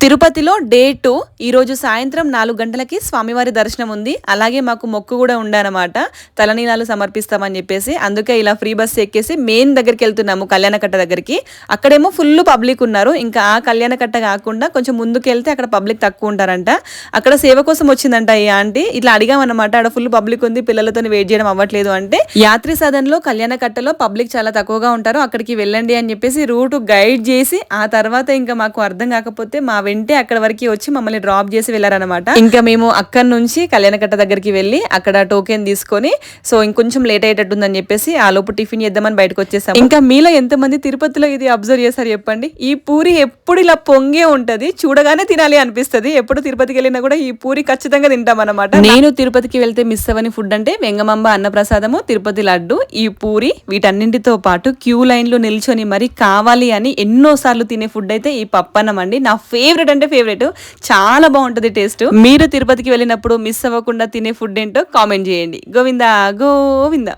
తిరుపతిలో డే 2 ఈరోజు సాయంత్రం 4 గంటలకి స్వామివారి దర్శనం ఉంది. అలాగే మాకు మొక్కు కూడా ఉండనమాట, తలనీలాలు సమర్పిస్తామని చెప్పేసి. అందుకే ఇలా ఫ్రీ బస్ ఎక్కేసి మెయిన్ దగ్గరికి వెళ్తున్నాము, కళ్యాణకట్ట దగ్గరికి. అక్కడేమో ఫుల్ పబ్లిక్ ఉన్నారు. ఇంకా ఆ కళ్యాణకట్ట కాకుండా కొంచెం ముందుకు వెళ్తే అక్కడ పబ్లిక్ తక్కువ ఉంటారంట. అక్కడ సేవ కోసం వచ్చిందంట ఈ ఆంటీ. ఇట్లా అడిగామన్నమాట, అక్కడ ఫుల్ పబ్లిక్ ఉంది, పిల్లలతో వెయిట్ చేయడం అవ్వట్లేదు అంటే, యాత్రి సదన్లో కళ్యాణకట్టలో పబ్లిక్ చాలా తక్కువగా ఉంటారు, అక్కడికి వెళ్ళండి అని చెప్పేసి రూట్ గైడ్ చేసి, ఆ తర్వాత ఇంకా మాకు అర్థం కాకపోతే మా వెంటే అక్కడ వరకు వచ్చి మమ్మల్ని డ్రాప్ చేసి వెళ్ళారనమాట. ఇంకా మేము అక్కడి నుంచి కళ్యాణకట్ట దగ్గరికి వెళ్ళి అక్కడ టోకెన్ తీసుకొని, సో ఇంకొంచెం లేట్ అయ్యేటట్టుందని చెప్పేసి ఆ లోపు టిఫిన్ చేద్దామని బయటకు వచ్చేసాం. ఇంకా మీలో ఎంతమంది తిరుపతిలో ఇది అబ్జర్వ్ చేశారు చెప్పండి. ఈ పూరి ఎప్పుడు ఇలా పొంగే ఉంటది, చూడగానే తినాలి అనిపిస్తుంది. ఎప్పుడు తిరుపతికి వెళ్ళినా కూడా ఈ పూరి ఖచ్చితంగా తింటాం అనమాట. నేను తిరుపతికి వెళ్తే మిస్ అవ్వని ఫుడ్ అంటే వెంగమాంబ అన్నప్రసాదము, తిరుపతి లడ్డు, ఈ పూరి. వీటన్నింటితో పాటు క్యూ లైన్ లో నిల్చొని మరి కావాలి అని ఎన్నో సార్లు తినే ఫుడ్ అయితే ఈ పప్పన్నం అండి. నా ఫేవరెట్ అంటే ఫేవరెట్, చాలా బాగుంటది టేస్ట్. మీరు తిరుపతికి వెళ్ళినప్పుడు మిస్ అవ్వకుండా తినే ఫుడ్ ఏంటో కామెంట్ చేయండి. గోవిందా గోవిందా.